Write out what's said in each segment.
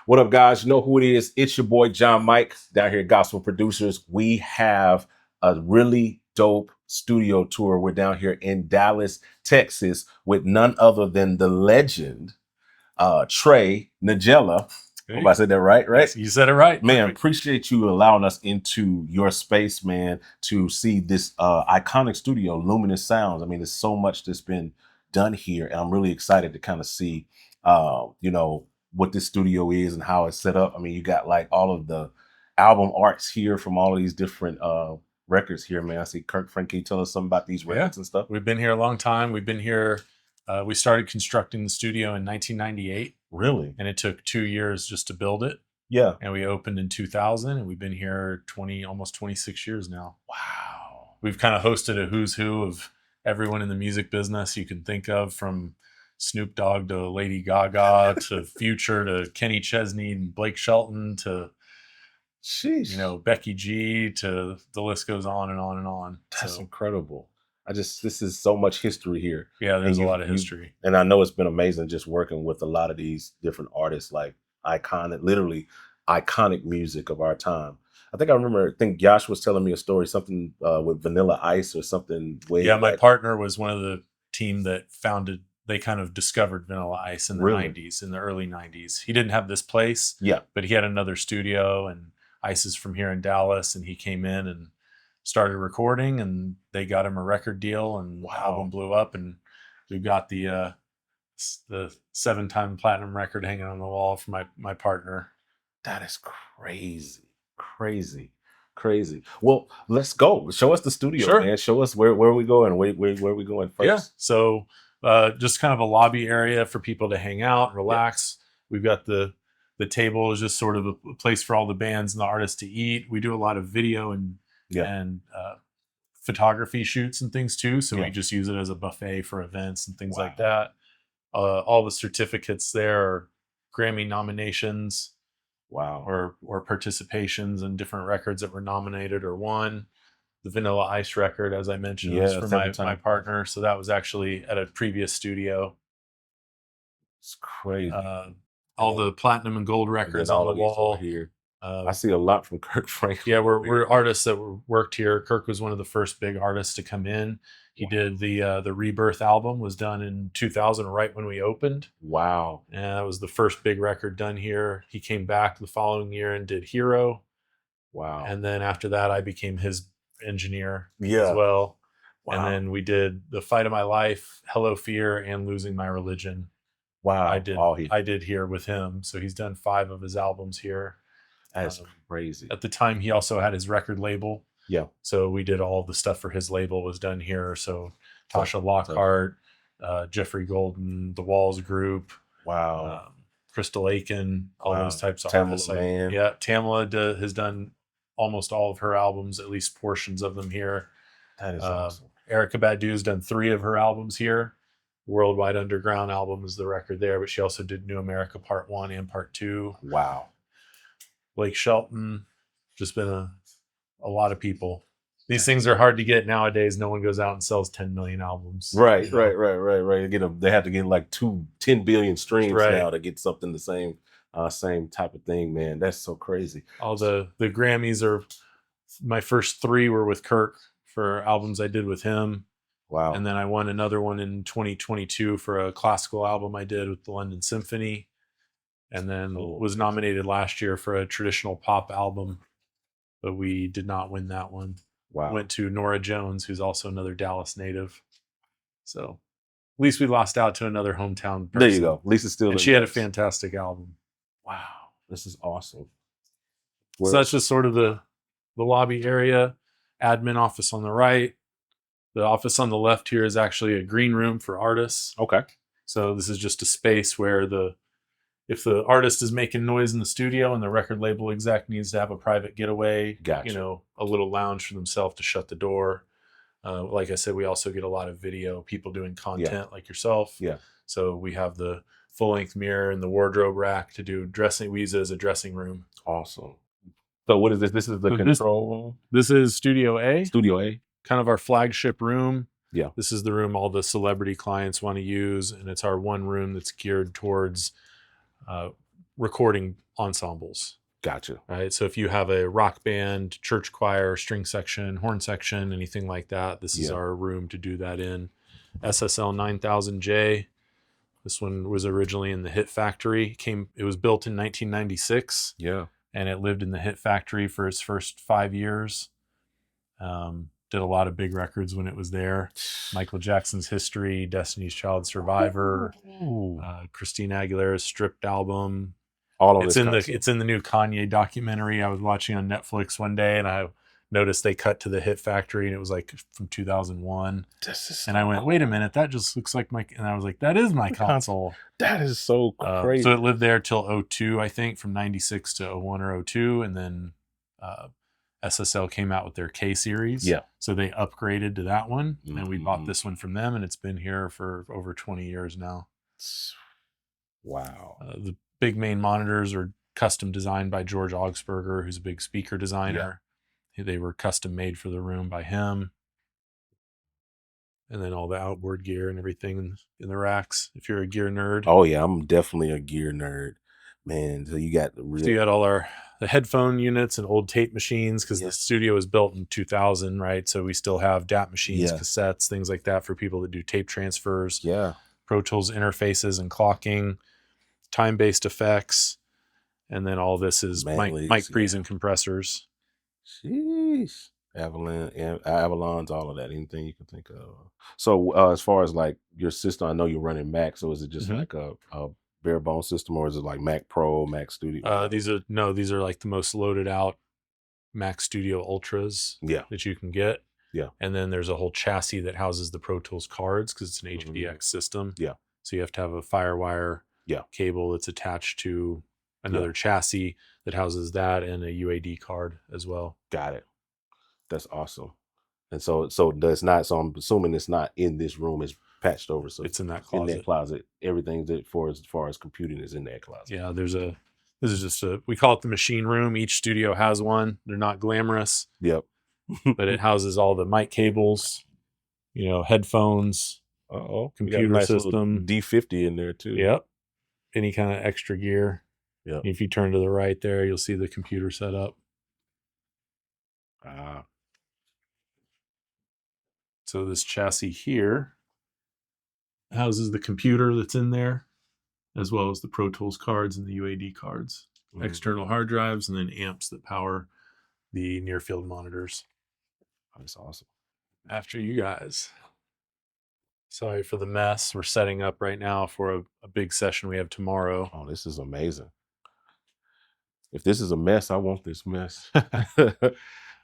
What up, guys? You know who it is. It's your boy, John Mike, down here at Gospel Producers. We have a really dope studio tour. We're down here in Dallas, Texas, with none other than the legend, Tre Nagella. Hope I said that right? Yes, you said it right. Man, Perfect. appreciate you allowing us into your space, man, to see this iconic studio, Luminous Sounds. I mean, there's so much that's been done here, and I'm really excited to kind of see, what this studio is and how it's set up. I mean, you got like all of the album arts here from all of these different records here, man. I see Kirk Franklin. Can you tell us something about these records and stuff? We've been here a long time. We've been here. We started constructing the studio in 1998. Really? And it took 2 years just to build it. Yeah. And we opened in 2000, and we've been here almost 26 years now. Wow. We've kind of hosted a who's who of everyone in the music business you can think of, from Snoop Dogg to Lady Gaga to Future to Kenny Chesney and Blake Shelton to, sheesh, Becky G, to the list goes on and on and on. That's incredible. This is so much history here. Yeah, there's a lot of history. And I know it's been amazing just working with a lot of these different artists, like literally iconic music of our time. I think Yosh was telling me a story, something with Vanilla Ice or something. My partner was one of the team that they kind of discovered Vanilla Ice in the 90s, in the early 90s. He didn't have this place, but he had another studio, and Ice is from here in Dallas, and he came in and started recording, and they got him a record deal, and the album blew up, and we've got the 7-time platinum record hanging on the wall for my partner. That is crazy. Well, let's go. Show us the studio, man. Show us where we going. Where we going first? Yeah. So just kind of a lobby area for people to hang out, relax. We've got the table is just sort of a place for all the bands and the artists to eat. We do a lot of video and photography shoots and things too. So we just use it as a buffet for events and things like that. All the certificates there are Grammy nominations, or participations in different records that were nominated or won. The Vanilla Ice record, as I mentioned, was for my partner. So that was actually at a previous studio. It's crazy. All the platinum and gold records on the wall here. I see a lot from Kirk Franklin. Yeah, we're artists that worked here. Kirk was one of the first big artists to come in. He did the Rebirth album, was done in 2000, right when we opened. Wow. And that was the first big record done here. He came back the following year and did Hero. Wow. And then after that, I became his engineer as well. Wow. And then we did The Fight of My Life, Hello Fear, and Losing My Religion. Wow. I did here with him. So he's done 5 of his albums here. That's crazy. At the time, he also had his record label. Yeah. So we did all the stuff for his label was done here. So Tasha Lockhart, Jeffrey Golden, The Walls Group. Wow. Crystal Aiken, all those types of artists. Tamela Mann. Yeah. Tamela has done almost all of her albums, at least portions of them here. That is awesome. Erykah Badu has done 3 of her albums here. Worldwide Underground album is the record there, but she also did New America Part 1 and Part 2. Wow. Blake Shelton, just been a lot of people. These things are hard to get nowadays. No one goes out and sells 10 million albums. Right. They have to get like 10 billion streams now to get something the same type of thing, man. That's so crazy. All the Grammys are, my first 3 were with Kirk for albums I did with him. Wow. And then I won another one in 2022 for a classical album I did with the London Symphony. And then was nominated last year for a traditional pop album, but we did not win that one. Wow. Went to Norah Jones, who's also another Dallas native. So at least we lost out to another hometown person. There you go. At least it's still. And she had a fantastic album. Wow. This is awesome. So that's just sort of the lobby area, admin office on the right. The office on the left here is actually a green room for artists. Okay. So this is just a space where if the artist is making noise in the studio and the record label exec needs to have a private getaway, a little lounge for themselves to shut the door. Like I said, we also get a lot of video, people doing content like yourself. Yeah. So we have the full-length mirror and the wardrobe rack to do dressing. We use it as a dressing room. Awesome. So what is this? This is the control room? This is Studio A. Studio A. Kind of our flagship room. Yeah. This is the room all the celebrity clients want to use, and it's our one room that's geared towards recording ensembles. Gotcha. Right. So if you have a rock band, church choir, string section, horn section, anything like that, this is our room to do that in. SSL 9000J. This one was originally in the Hit Factory. It was built in 1996. Yeah. And it lived in the Hit Factory for its first 5 years. Did a lot of big records when it was there. Michael Jackson's History, Destiny's Child, Survivor, Christina Aguilera's Stripped album. All of it's in the new Kanye documentary I was watching on Netflix one day, and I noticed they cut to the Hit Factory, and it was like from 2001. And I went, wait a minute, that just looks like my. And I was like, that is my console. That is so crazy. So it lived there till 02, I think, from 96 to 01 or 02, and then SSL came out with their K series. Yeah. So they upgraded to that one, and we bought this one from them, and it's been here for over 20 years now. Wow. The big main monitors are custom designed by George Augsburger, who's a big speaker designer. Yeah. They were custom made for the room by him. And then all the outboard gear and everything in the racks, if you're a gear nerd. Oh, yeah, I'm definitely a gear nerd. Man, so you got all the headphone units and old tape machines, because the studio was built in 2000, right? So we still have DAT machines, cassettes, things like that for people that do tape transfers. Yeah. Pro Tools interfaces and clocking, time-based effects, and then all this is mic pre's and compressors. Jeez. Avalons, all of that, anything you can think of. So as far as like your system, I know you're running Mac, so is it just like a bare bone system, or is it like Mac Pro, Mac Studio? These are like the most loaded out Mac Studio Ultras that you can get. Yeah. And then there's a whole chassis that houses the Pro Tools cards, because it's an HVX system. Yeah. So you have to have a Firewire cable that's attached to another chassis that houses that, and a UAD card as well. Got it. That's awesome. And so that's not. So I'm assuming it's not in this room. It's patched over. So it's in that closet. In that closet, everything that as far as computing is in that closet. Yeah. This is just we call it the machine room. Each studio has one. They're not glamorous. Yep. But it houses all the mic cables, headphones, computer nice system, D50 in there too. Yep. Any kind of extra gear. Yep. If you turn to the right there, you'll see the computer setup. So this chassis here houses the computer that's in there, as well as the Pro Tools cards and the UAD cards, external hard drives, and then amps that power the near field monitors. That's awesome. After you guys. Sorry for the mess. We're setting up right now for a big session we have tomorrow. Oh, this is amazing. If this is a mess, I want this mess.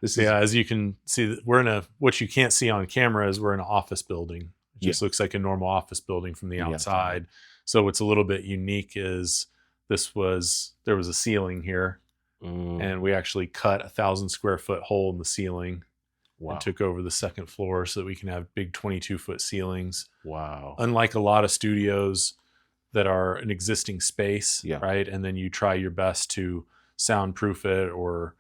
As you can see, what you can't see on camera is we're in an office building. It just looks like a normal office building from the outside. So what's a little bit unique is there was a ceiling here, and we actually cut 1,000 square foot hole in the ceiling. Wow. And took over the second floor so that we can have big 22-foot ceilings. Wow. Unlike a lot of studios that are an existing space, right? And then you try your best to soundproof it or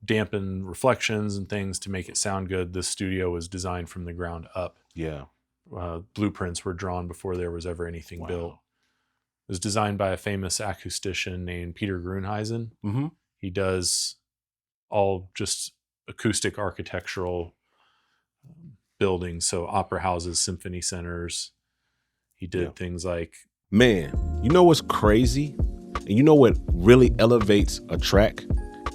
dampen reflections and things to make it sound good. This studio was designed from the ground up. Yeah. Blueprints were drawn before there was ever anything built. It was designed by a famous acoustician named Peter Grunheisen. Mm-hmm. He does all just acoustic architectural buildings, so opera houses, symphony centers. He did things like... Man, you know what's crazy? And you know what really elevates a track?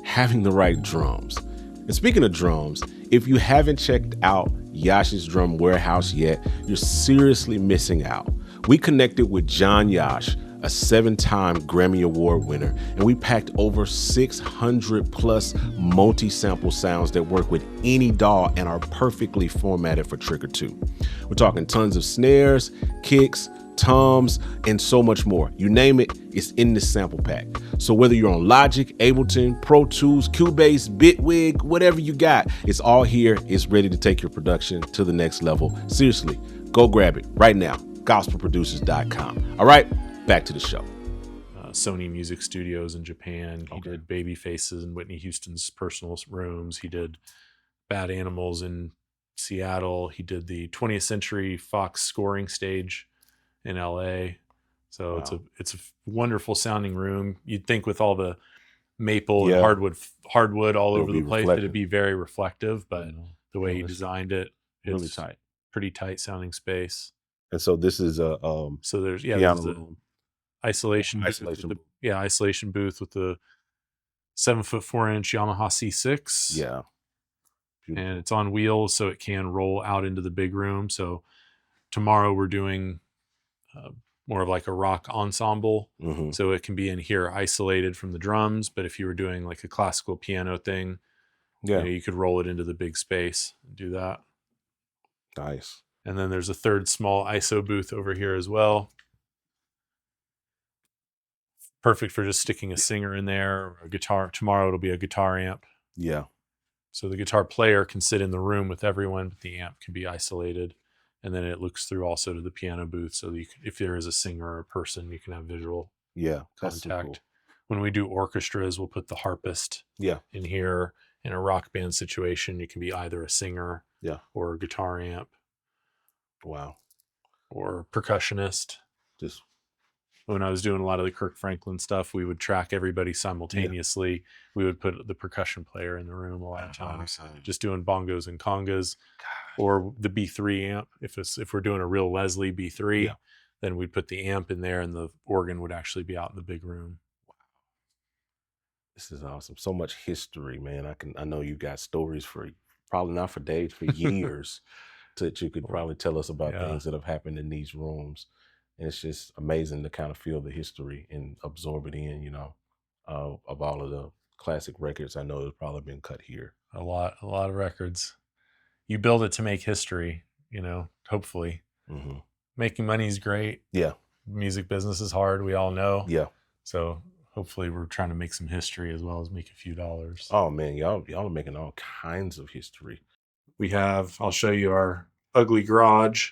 Having the right drums. And speaking of drums, if you haven't checked out Yosh's Drum Warehouse yet, you're seriously missing out. We connected with John Yosh, a 7-time Grammy Award winner, and we packed over 600 plus multi-sample sounds that work with any DAW and are perfectly formatted for Trick or Two. We're talking tons of snares, kicks, toms, and so much more. You name it, it's in this sample pack. So whether you're on Logic, Ableton, Pro Tools, Cubase, Bitwig, whatever you got, it's all here. It's ready to take your production to the next level. Seriously, go grab it right now. gospelproducers.com. All right, back to the show. Sony Music Studios in Japan. He did Baby Faces in Whitney Houston's personal rooms. He did Bad Animals in Seattle. He did the 20th Century Fox scoring stage in LA. So it's a wonderful sounding room. You'd think with all the maple and hardwood all over the place that it'd be very reflective, but the way he designed it, it's really tight, pretty tight sounding space. And so this is a so there's piano room. Isolation booth with the 7'4" Yamaha C6. Yeah. Beautiful. And it's on wheels, so it can roll out into the big room. So tomorrow we're doing more of like a rock ensemble. So it can be in here isolated from the drums. But if you were doing like a classical piano thing, you could roll it into the big space and do that. Nice. And then there's a third small ISO booth over here as well. Perfect for just sticking a singer in there or a guitar. Tomorrow it'll be a guitar amp. Yeah. So the guitar player can sit in the room with everyone, but the amp can be isolated. And then it looks through also to the piano booth. So you can, if there is a singer or a person, you can have visual contact. So cool. When we do orchestras, we'll put the harpist in here. In a rock band situation, you can be either a singer or a guitar amp. Wow. Or percussionist. Just when I was doing a lot of the Kirk Franklin stuff, we would track everybody simultaneously. Yeah. We would put the percussion player in the room a lot of times, just doing bongos and congas. Or the B3 amp. If we're doing a real Leslie B3, then we'd put the amp in there and the organ would actually be out in the big room. Wow. This is awesome. So much history, man. I know you got stories for probably not for days, for years that you could probably tell us about things that have happened in these rooms. And it's just amazing to kind of feel the history and absorb it in, of all of the classic records. I know there's probably been cut here. A lot of records. You build it to make history, hopefully. Making money is great. Yeah. Music business is hard. We all know. Yeah. So hopefully we're trying to make some history as well as make a few dollars. Oh man, y'all are making all kinds of history. I'll show you our ugly garage.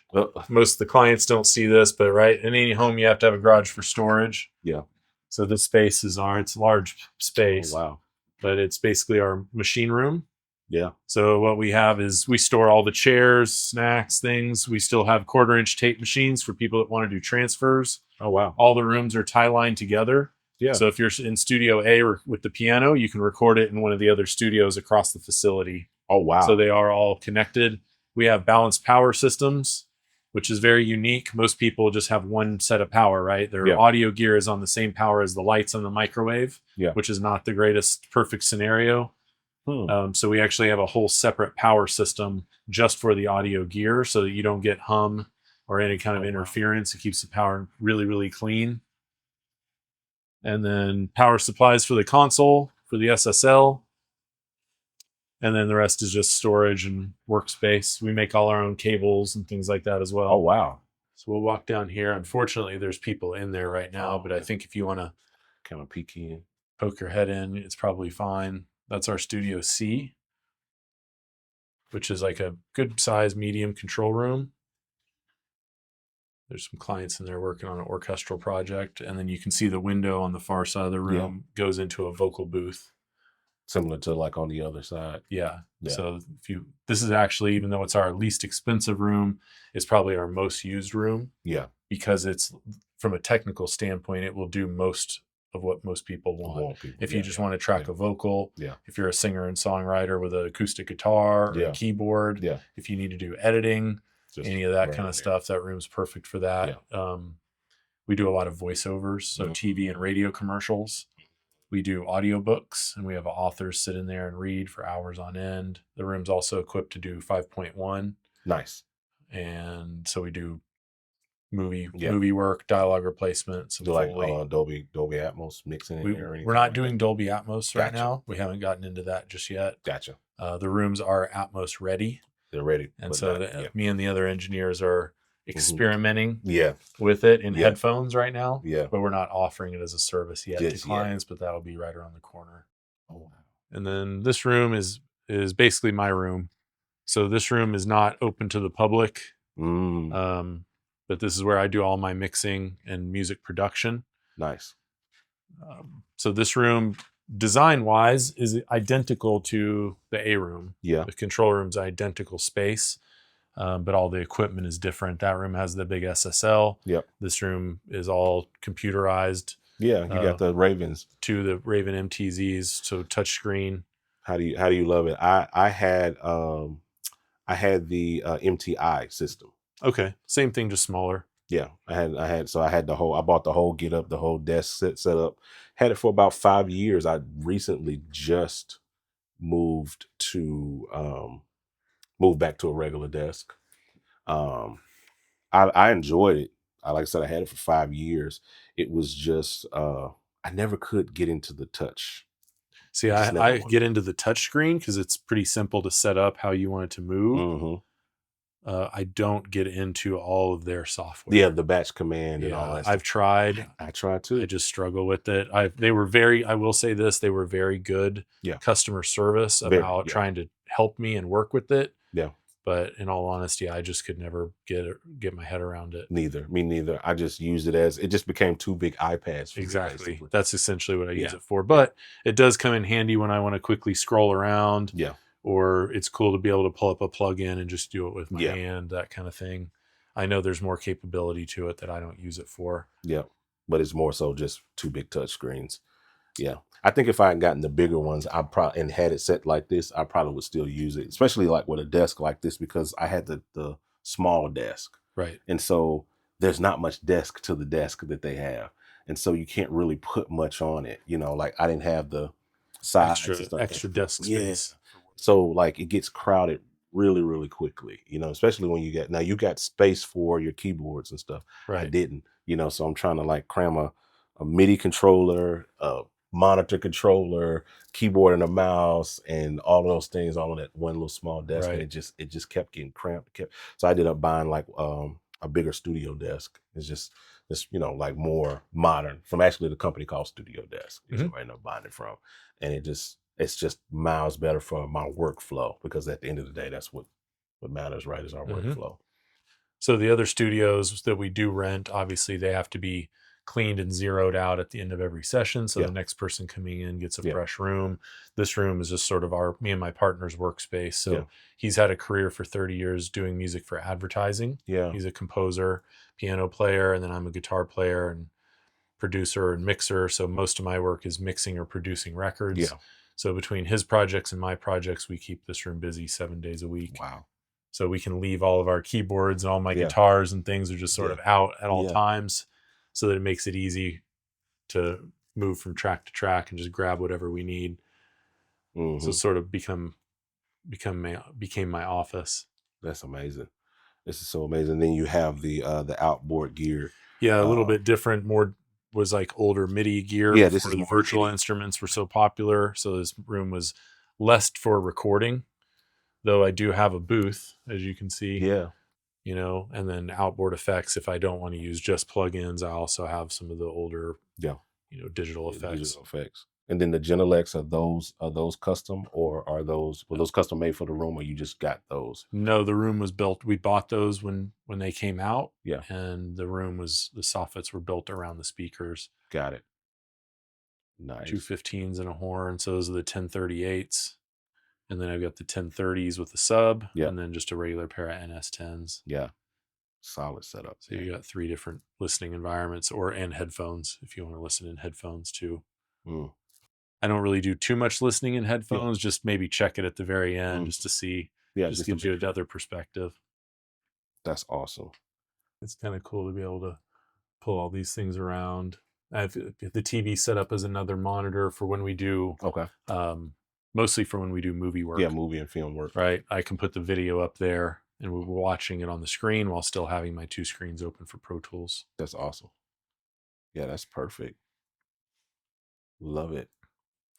Most of the clients don't see this, but in any home you have to have a garage for storage. Yeah. So this space is it's a large space. Oh, wow. But it's basically our machine room. Yeah. So what we have is we store all the chairs, snacks, things. We still have 1/4-inch tape machines for people that want to do transfers. Oh, wow. All the rooms are tie lined together. Yeah. So if you're in Studio A with the piano, you can record it in one of the other studios across the facility. Oh, wow. So they are all connected. We have balanced power systems, which is very unique. Most people just have one set of power, right? Their audio gear is on the same power as the lights on the microwave, which is not the greatest perfect scenario. So we actually have a whole separate power system just for the audio gear so that you don't get hum or any kind of interference. It keeps the power really, really clean. And then power supplies for the console, for the SSL. And then the rest is just storage and workspace. We make all our own cables and things like that as well. Oh, wow. So we'll walk down here. Unfortunately, there's people in there right now, but I think if you want to kind of peek in, poke your head in, it's probably fine. That's our Studio C, which is like a good size medium control room. There's some clients in there working on an orchestral project. And then you can see the window on the far side of the room goes into a vocal booth. Similar to like on the other side. Yeah. So this is actually, even though it's our least expensive room, it's probably our most used room. Yeah. Because it's, from a technical standpoint, it will do most of what most people want. If you just want to track a vocal, if you're a singer and songwriter with an acoustic guitar or a keyboard, if you need to do editing, any of that kind of stuff, that room's perfect for that. We do a lot of voiceovers, so TV and radio commercials. We do audiobooks, and we have authors sit in there and read for hours on end. The room's also equipped to do 5.1. Nice. And so we do movie work, dialogue replacement. So like Dolby Atmos mixing in there or anything? We're not doing Dolby Atmos right now. We haven't gotten into that just yet. Gotcha. The rooms are Atmos ready. They're ready. And so me and the other engineers are experimenting yeah, with it in headphones right now. Yeah. But we're not offering it as a service yet to clients, but that'll be right around the corner. Oh, wow. And then this room is basically my room. So this room is not open to the public. But this is where I do all my mixing and music production. Nice. So this room, design-wise, is identical to the A room. Yeah. The control room's identical space. but all the equipment is different. That room has the big SSL. Yep. This room is all computerized. Yeah, you got the Ravens. To the Raven MTZs, so touchscreen. How do you love it? I had the MTI system. Okay, same thing, just smaller. Yeah, I bought the whole get up, the whole desk set up. Had it for about 5 years. I recently just moved back to a regular desk. I enjoyed it. Like I said, I had it for 5 years. It was just I never could get into the touch. See, I get into the touch screen because it's pretty simple to set up how you want it to move. Mm-hmm. I don't get into all of their software. Yeah, the batch command and all that stuff. I've tried. I tried too. I just struggle with it. I will say this, they were very good customer service about trying to help me and work with it. Yeah. But in all honesty, I just could never get my head around it. Me neither. I just used it it just became 2 big iPads. Exactly. That's essentially what I use it for. But it does come in handy when I want to quickly scroll around. Yeah. Or it's cool to be able to pull up a plug-in and just do it with my hand, that kind of thing. I know there's more capability to it that I don't use it for. Yeah. But it's more so just 2 big touch screens. Yeah. I think if I had gotten the bigger ones, and had it set like this, I probably would still use it, especially like with a desk like this, because I had the small desk. Right. And so there's not much desk to the desk that they have. And so you can't really put much on it. Like I didn't have the size extra desk space. So like it gets crowded really, really quickly, especially when you got space for your keyboards and stuff. Right. I didn't, so I'm trying to like cram a MIDI controller, a monitor controller, keyboard and a mouse, and all of those things all on that one little small desk. Right. And it just kept getting cramped. So I ended up buying like a bigger studio desk. It's just like more modern, from actually the company called Studio Desk. Is where I ended up buying it from. And it's just miles better for my workflow, because at the end of the day, that's what matters, right? Is our workflow. So the other studios that we do rent, obviously they have to be cleaned and zeroed out at the end of every session. So the next person coming in gets a fresh room. This room is just sort of me and my partner's workspace. So he's had a career for 30 years doing music for advertising. Yeah. He's a composer, piano player, and then I'm a guitar player and producer and mixer. So most of my work is mixing or producing records. Yeah. So between his projects and my projects, we keep this room busy 7 days a week. Wow. So we can leave all of our keyboards and all my guitars and things are just sort of out at all times, so that it makes it easy to move from track to track and just grab whatever we need. Mm-hmm. So it sort of became my office. That's amazing. This is so amazing. Then you have the outboard gear. Yeah, a little bit different. More was like older MIDI gear. Yeah, this is the virtual instruments were so popular. So this room was less for recording, though I do have a booth, as you can see. Yeah. And then outboard effects. If I don't want to use just plugins, I also have some of the older, digital effects. And then the Genelecs, are those custom, or were those custom made for the room, or you just got those? No, the room was built. We bought those when they came out. Yeah. And the soffits were built around the speakers. Got it. Nice. 215s and a horn. So those are the 1038s. And then I've got the 1030s with the sub, and then just a regular pair of NS10s. Yeah. Solid setup. So you got 3 different listening environments, and headphones if you want to listen in headphones too. Mm. I don't really do too much listening in headphones, just maybe check it at the very end just to see. Yeah, just gives you another perspective. That's awesome. It's kind of cool to be able to pull all these things around. I have the TV set up as another monitor for when we do mostly for when we do movie work. Yeah, movie and film work. Right. I can put the video up there and we're watching it on the screen while still having my 2 screens open for Pro Tools. That's awesome. Yeah, that's perfect. Love it.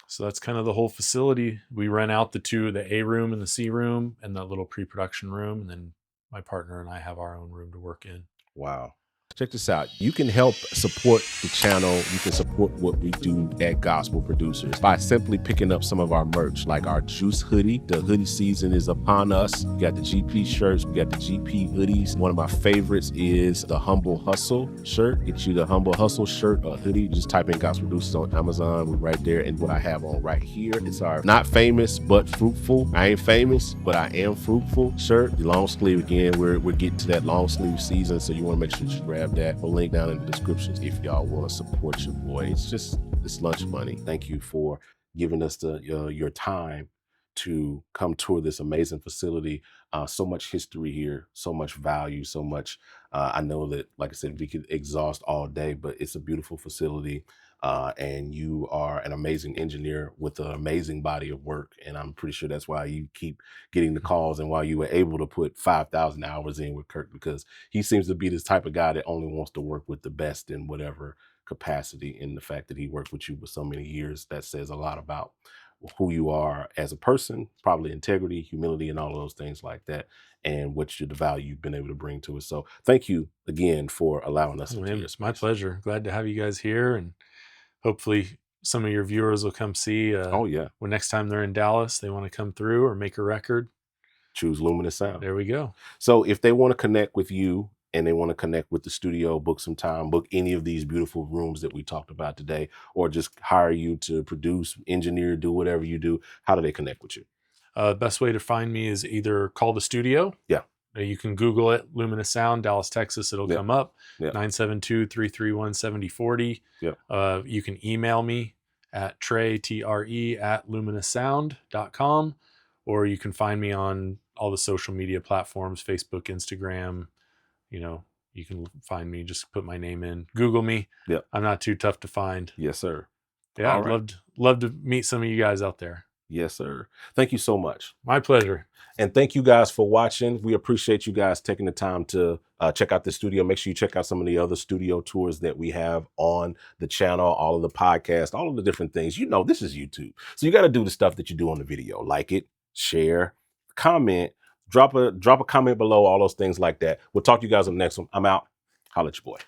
So that's kind of the whole facility. We rent out the A room and the C room and that little pre-production room. And then my partner and I have our own room to work in. Wow. Check this out. You can help support the channel. You can support what we do at Gospel Producers by simply picking up some of our merch, like our Juice hoodie. The hoodie season is upon us. We got the GP shirts. We got the GP hoodies. One of my favorites is the Humble Hustle shirt. Get you the Humble Hustle shirt or hoodie. Just type in Gospel Producers on Amazon. We're right there. And what I have on right here is our not famous but fruitful. I ain't famous, but I am fruitful shirt. The long sleeve again. We're getting to that long sleeve season, so you want to make sure you grab that. We'll link down in the description if y'all want to support your boy. It's lunch money. Thank you for giving us your time to come tour this amazing facility. So much history here, so much value, so much. I know that, like I said, we could exhaust all day, but it's a beautiful facility. And you are an amazing engineer with an amazing body of work. And I'm pretty sure that's why you keep getting the calls and why you were able to put 5,000 hours in with Kirk, because he seems to be this type of guy that only wants to work with the best in whatever capacity. And the fact that he worked with you for so many years, that says a lot about who you are as a person, probably integrity, humility, and all of those things like that, and the value you've been able to bring to us. So thank you again for allowing us. It's my pleasure. Glad to have you guys here, and hopefully some of your viewers will come see. When next time they're in Dallas, they want to come through or make a record, choose Luminous Sound. There we go. So if they want to connect with you and they want to connect with the studio, book some time, book any of these beautiful rooms that we talked about today, or just hire you to produce, engineer, do whatever you do, how do they connect with you? Best way to find me is either call the studio. Yeah. You can Google it, Luminous Sound, Dallas, Texas. It'll come up, 972-331-7040. Yeah. You can email me at Trey, Tre, at luminoussound.com, or you can find me on all the social media platforms, Facebook, Instagram. You can find me, just put my name in, Google me. Yeah. I'm not too tough to find. Yes, sir. Yeah, I'd love to meet some of you guys out there. Yes, sir. Thank you so much. My pleasure. And thank you guys for watching. We appreciate you guys taking the time to check out the studio. Make sure you check out some of the other studio tours that we have on the channel, all of the podcasts, all of the different things. This is YouTube. So you got to do the stuff that you do on the video. Like it, share, comment, drop a comment below, all those things like that. We'll talk to you guys on the next one. I'm out. Holla at your boy.